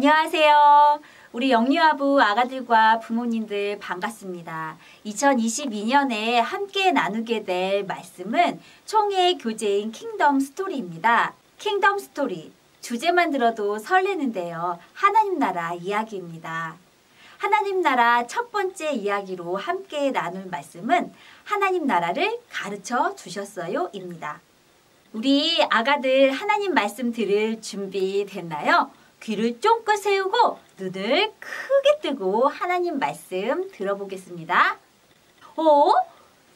안녕하세요. 우리 영유아부 아가들과 부모님들 반갑습니다. 2022년에 함께 나누게 될 말씀은 총회 교재인 킹덤 스토리입니다. 킹덤 스토리, 주제만 들어도 설레는데요. 하나님 나라 이야기입니다. 하나님 나라 첫 번째 이야기로 함께 나눌 말씀은 하나님 나라를 가르쳐 주셨어요 입니다. 우리 아가들 하나님 말씀 들을 준비 됐나요? 귀를 쫑긋 세우고 눈을 크게 뜨고 하나님 말씀 들어보겠습니다.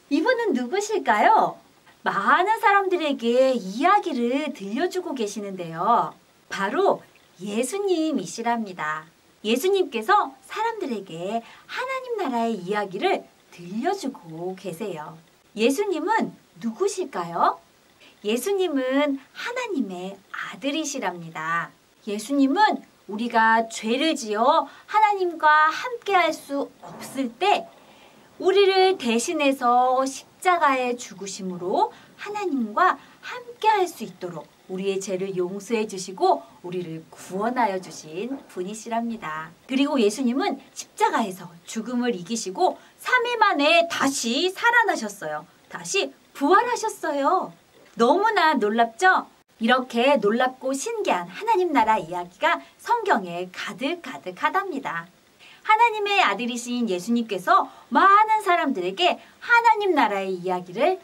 이분은 누구실까요? 많은 사람들에게 이야기를 들려주고 계시는데요. 바로 예수님이시랍니다. 예수님께서 사람들에게 하나님 나라의 이야기를 들려주고 계세요. 예수님은 누구실까요? 예수님은 하나님의 아들이시랍니다. 예수님은 우리가 죄를 지어 하나님과 함께 할 수 없을 때 우리를 대신해서 십자가에 죽으심으로 하나님과 함께 할 수 있도록 우리의 죄를 용서해 주시고 우리를 구원하여 주신 분이시랍니다. 그리고 예수님은 십자가에서 죽음을 이기시고 3일 만에 다시 살아나셨어요. 다시 부활하셨어요. 너무나 놀랍죠? 이렇게 놀랍고 신기한 하나님 나라 이야기가 성경에 가득하답니다. 하나님의 아들이신 예수님께서 많은 사람들에게 하나님 나라의 이야기를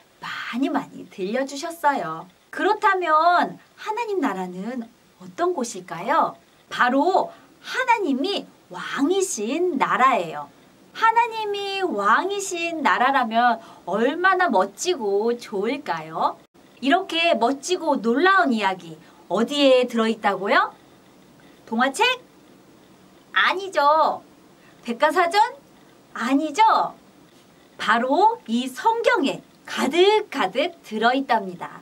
많이 들려주셨어요. 그렇다면 하나님 나라는 어떤 곳일까요? 바로 하나님이 왕이신 나라예요. 하나님이 왕이신 나라라면 얼마나 멋지고 좋을까요? 이렇게 멋지고 놀라운 이야기 어디에 들어있다고요? 동화책? 아니죠. 백과사전? 아니죠. 바로 이 성경에 가득 들어있답니다.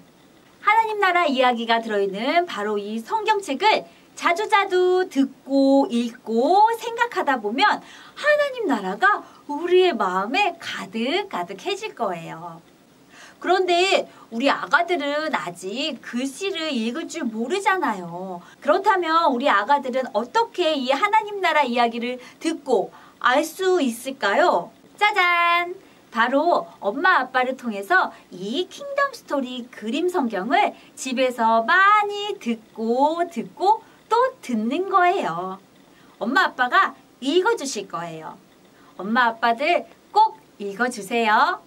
하나님 나라 이야기가 들어있는 바로 이 성경책을 자주 듣고 읽고 생각하다 보면 하나님 나라가 우리의 마음에 가득해질 거예요. 그런데 우리 아가들은 아직 글씨를 읽을 줄 모르잖아요. 그렇다면 우리 아가들은 어떻게 이 하나님 나라 이야기를 듣고 알 수 있을까요? 짜잔! 바로 엄마 아빠를 통해서 이 킹덤 스토리 그림 성경을 집에서 많이 듣고 또 듣는 거예요. 엄마 아빠가 읽어주실 거예요. 엄마 아빠들 꼭 읽어주세요.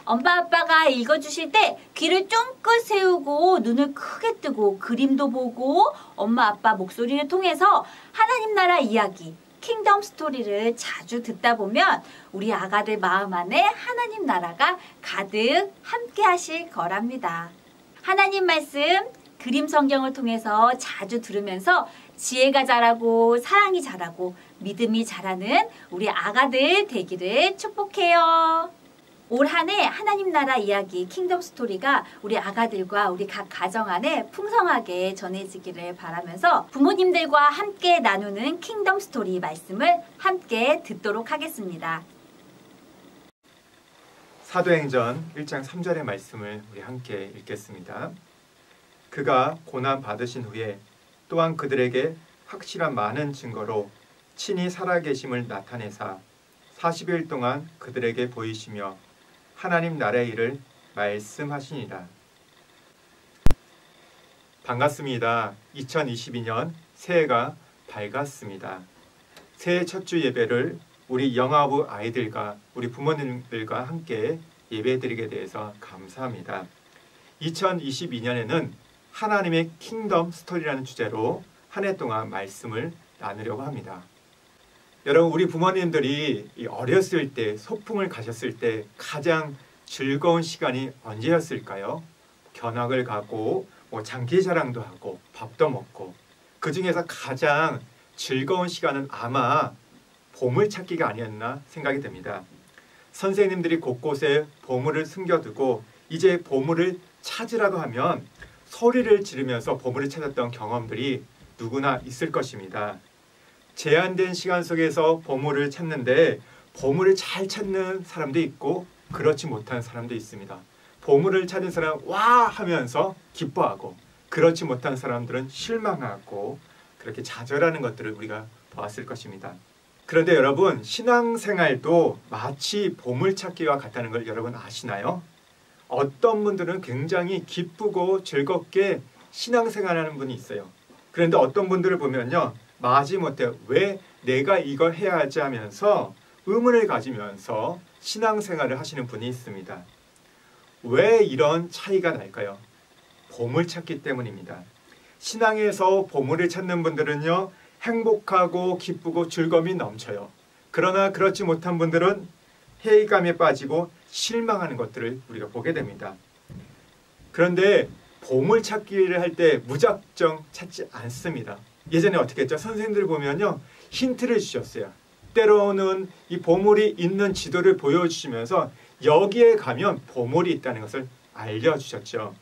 엄마 아빠가 읽어주실 때 귀를 쫑긋 세우고 눈을 크게 뜨고 그림도 보고 엄마 아빠 목소리를 통해서 하나님 나라 이야기 킹덤 스토리를 자주 듣다 보면 우리 아가들 마음 안에 하나님 나라가 가득 함께 하실 거랍니다. 하나님 말씀 그림 성경을 통해서 자주 들으면서 지혜가 자라고 사랑이 자라고 믿음이 자라는 우리 아가들 되기를 축복해요. 올 한 해 하나님 나라 이야기 킹덤 스토리가 우리 아가들과 우리 각 가정 안에 풍성하게 전해지기를 바라면서 부모님들과 함께 나누는 킹덤 스토리 말씀을 함께 듣도록 하겠습니다. 사도행전 1장 3절의 말씀을 우리 함께 읽겠습니다. 그가 고난 받으신 후에 또한 그들에게 확실한 많은 증거로 친히 살아계심을 나타내사 40일 동안 그들에게 보이시며 하나님 나라의 일을 말씀하시니라. 반갑습니다. 2022년 새해가 밝았습니다. 새해 첫 주 예배를 우리 영아부 아이들과 우리 부모님들과 함께 예배드리게 돼서 감사합니다. 2022년에는 하나님의 킹덤 스토리라는 주제로 한 해 동안 말씀을 나누려고 합니다. 여러분, 우리 부모님들이 어렸을 때 소풍을 가셨을 때 가장 즐거운 시간이 언제였을까요? 견학을 가고 장기자랑도 하고 밥도 먹고 그 중에서 가장 즐거운 시간은 아마 보물찾기가 아니었나 생각이 듭니다. 선생님들이 곳곳에 보물을 숨겨두고 이제 보물을 찾으라고 하면 소리를 지르면서 보물을 찾았던 경험들이 누구나 있을 것입니다. 제한된 시간 속에서 보물을 찾는데 보물을 잘 찾는 사람도 있고 그렇지 못한 사람도 있습니다. 보물을 찾은 사람은 와 하면서 기뻐하고 그렇지 못한 사람들은 실망하고 그렇게 좌절하는 것들을 우리가 보았을 것입니다. 그런데 여러분, 신앙생활도 마치 보물찾기와 같다는 걸 여러분 아시나요? 어떤 분들은 굉장히 기쁘고 즐겁게 신앙생활하는 분이 있어요. 그런데 어떤 분들을 보면요, 마지못해 왜 내가 이걸 해야 하지 하면서 의문을 가지면서 신앙생활을 하시는 분이 있습니다. 왜 이런 차이가 날까요? 보물찾기 때문입니다. 신앙에서 보물을 찾는 분들은요, 행복하고 기쁘고 즐거움이 넘쳐요. 그러나 그렇지 못한 분들은 회의감에 빠지고 실망하는 것들을 우리가 보게 됩니다. 그런데 보물찾기를 할 때 무작정 찾지 않습니다. 예전에 어떻게 했죠? 선생님들 보면요, 힌트를 주셨어요. 때로는 이 보물이 있는 지도를 보여주시면서 여기에 가면 보물이 있다는 것을 알려주셨죠.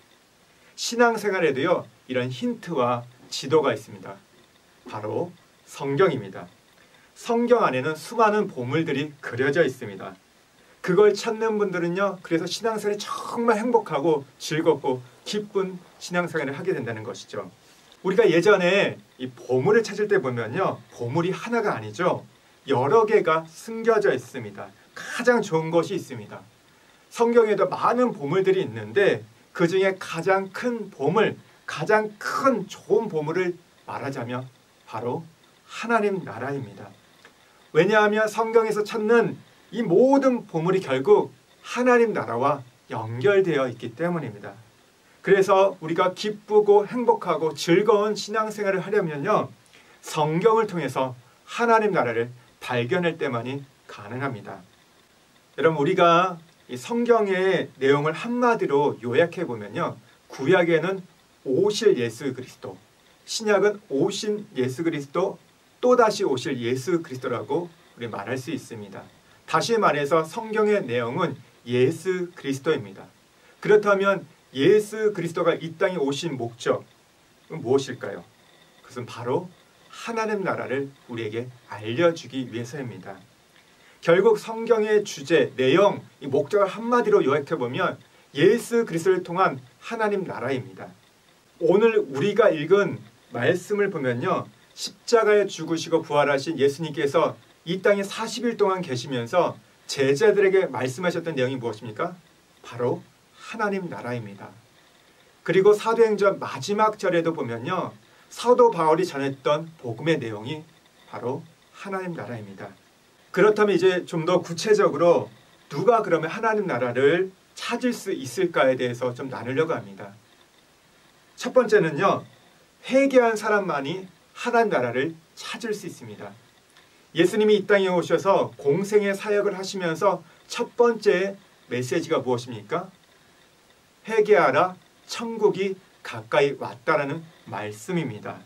신앙생활에도요, 이런 힌트와 지도가 있습니다. 바로 성경입니다. 성경 안에는 수많은 보물들이 그려져 있습니다. 그걸 찾는 분들은요, 그래서 신앙생활이 정말 행복하고 즐겁고 기쁜 신앙생활을 하게 된다는 것이죠. 우리가 예전에 이 보물을 찾을 때 보면요, 보물이 하나가 아니죠. 여러 개가 숨겨져 있습니다. 가장 좋은 것이 있습니다. 성경에도 많은 보물들이 있는데 그 중에 가장 큰 보물, 가장 큰 좋은 보물을 말하자면 바로 하나님 나라입니다. 왜냐하면 성경에서 찾는 이 모든 보물이 결국 하나님 나라와 연결되어 있기 때문입니다. 그래서 우리가 기쁘고 행복하고 즐거운 신앙생활을 하려면요, 성경을 통해서 하나님 나라를 발견할 때만이 가능합니다. 여러분, 우리가 이 성경의 내용을 한마디로 요약해 보면요, 구약에는 오실 예수 그리스도, 신약은 오신 예수 그리스도, 또다시 오실 예수 그리스도라고 우리 말할 수 있습니다. 다시 말해서 성경의 내용은 예수 그리스도입니다. 그렇다면 예수 그리스도가 이 땅에 오신 목적은 무엇일까요? 그것은 바로 하나님 나라를 우리에게 알려주기 위해서입니다. 결국 성경의 주제, 내용, 이 목적을 한마디로 요약해보면 예수 그리스도를 통한 하나님 나라입니다. 오늘 우리가 읽은 말씀을 보면요, 십자가에 죽으시고 부활하신 예수님께서 이 땅에 40일 동안 계시면서 제자들에게 말씀하셨던 내용이 무엇입니까? 바로 하나님 나라입니다. 그리고 사도행전 마지막 절에도 보면요, 사도 바울이 전했던 복음의 내용이 바로 하나님 나라입니다. 그렇다면 이제 좀 더 구체적으로 누가 그러면 하나님 나라를 찾을 수 있을까에 대해서 좀 나누려고 합니다. 첫 번째는요, 회개한 사람만이 하나님 나라를 찾을 수 있습니다. 예수님이 이 땅에 오셔서 공생의 사역을 하시면서 첫 번째 메시지가 무엇입니까? 회개하라, 천국이 가까이 왔다라는 말씀입니다.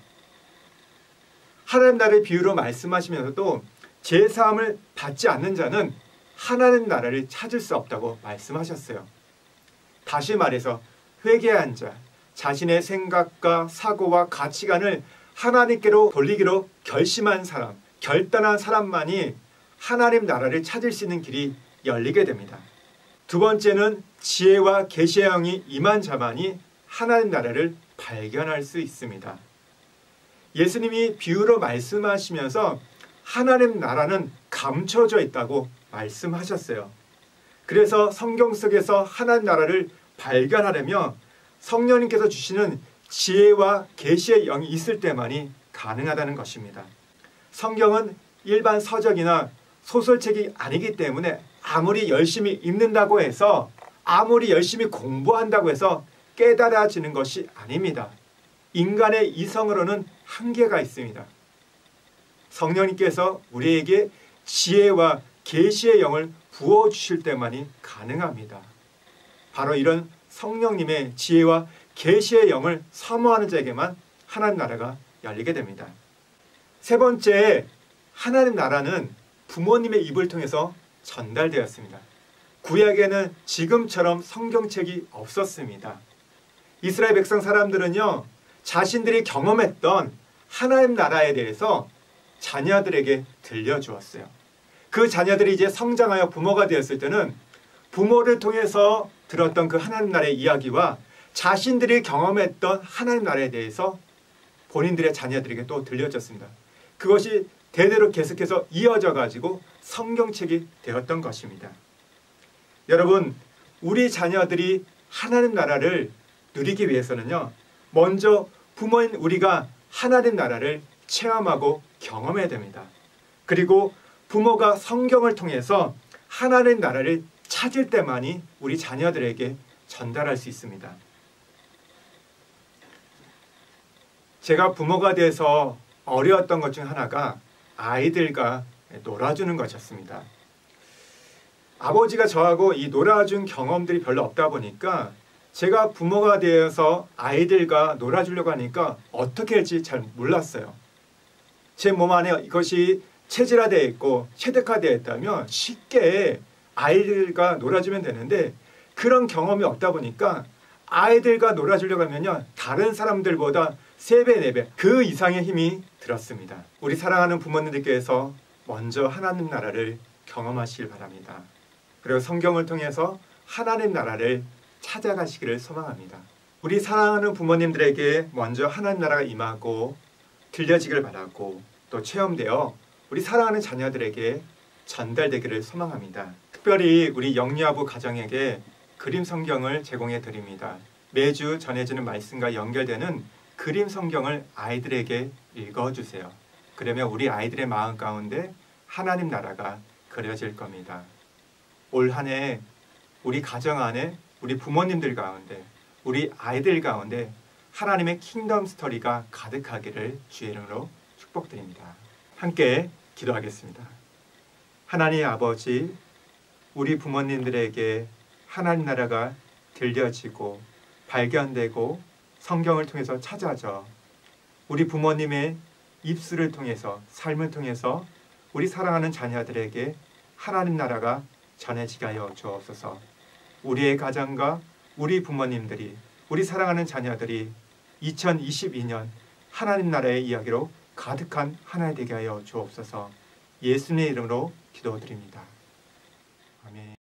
하나님 나라의 비유로 말씀하시면서도 제사함을 받지 않는 자는 하나님 나라를 찾을 수 없다고 말씀하셨어요. 다시 말해서 회개한 자, 자신의 생각과 사고와 가치관을 하나님께로 돌리기로 결심한 사람, 결단한 사람만이 하나님 나라를 찾을 수 있는 길이 열리게 됩니다. 두 번째는 지혜와 계시의 영이 임한 자만이 하나님 나라를 발견할 수 있습니다. 예수님이 비유로 말씀하시면서 하나님 나라는 감춰져 있다고 말씀하셨어요. 그래서 성경 속에서 하나님 나라를 발견하려면 성령님께서 주시는 지혜와 계시의 영이 있을 때만이 가능하다는 것입니다. 성경은 일반 서적이나 소설책이 아니기 때문에 아무리 열심히 읽는다고 해서, 아무리 열심히 공부한다고 해서 깨달아지는 것이 아닙니다. 인간의 이성으로는 한계가 있습니다. 성령님께서 우리에게 지혜와 계시의 영을 부어주실 때만이 가능합니다. 바로 이런 성령님의 지혜와 계시의 영을 사모하는 자에게만 하나님 나라가 열리게 됩니다. 세 번째, 하나님 나라는 부모님의 입을 통해서 전달되었습니다. 구약에는 지금처럼 성경책이 없었습니다. 이스라엘 백성 사람들은요, 자신들이 경험했던 하나님 나라에 대해서 자녀들에게 들려주었어요. 그 자녀들이 이제 성장하여 부모가 되었을 때는 부모를 통해서 들었던 그 하나님 나라의 이야기와 자신들이 경험했던 하나님 나라에 대해서 본인들의 자녀들에게 또 들려졌습니다. 그것이 대대로 계속해서 이어져 가지고 성경책이 되었던 것입니다. 여러분, 우리 자녀들이 하나님 나라를 누리기 위해서는요, 먼저 부모인 우리가 하나님 나라를 체험하고 경험해야 됩니다. 그리고 부모가 성경을 통해서 하나님 나라를 찾을 때만이 우리 자녀들에게 전달할 수 있습니다. 제가 부모가 돼서 어려웠던 것 중 하나가 아이들과 놀아주는 것이었습니다. 아버지가 저하고 이 놀아준 경험들이 별로 없다 보니까 제가 부모가 되어서 아이들과 놀아주려고 하니까 어떻게 할지 잘 몰랐어요. 제 몸 안에 이것이 체질화되어 있고 체득화되어 있다면 쉽게 아이들과 놀아주면 되는데 그런 경험이 없다 보니까 아이들과 놀아주려고 하면요, 다른 사람들보다 3배, 4배 그 이상의 힘이 들었습니다. 우리 사랑하는 부모님들께서 먼저 하나님 나라를 경험하시길 바랍니다. 그리고 성경을 통해서 하나님 나라를 찾아가시기를 소망합니다. 우리 사랑하는 부모님들에게 먼저 하나님 나라가 임하고 들려지길 바라고 또 체험되어 우리 사랑하는 자녀들에게 전달되기를 소망합니다. 특별히 우리 영유아부 가정에게 그림 성경을 제공해 드립니다. 매주 전해지는 말씀과 연결되는 그림 성경을 아이들에게 읽어주세요. 그러면 우리 아이들의 마음 가운데 하나님 나라가 그려질 겁니다. 올 한 해 우리 가정 안에 우리 부모님들 가운데 우리 아이들 가운데 하나님의 킹덤 스토리가 가득하기를 주의 이름으로 축복드립니다. 함께 기도하겠습니다. 하나님 아버지, 우리 부모님들에게 하나님 나라가 들려지고 발견되고 성경을 통해서 찾아져 우리 부모님의 입술을 통해서 삶을 통해서 우리 사랑하는 자녀들에게 하나님 나라가 전해지게 하여 주옵소서. 우리의 가정과 우리 부모님들이 우리 사랑하는 자녀들이 2022년 하나님 나라의 이야기로 가득한 하나 되게 하여 주옵소서. 예수님의 이름으로 기도드립니다. 아멘.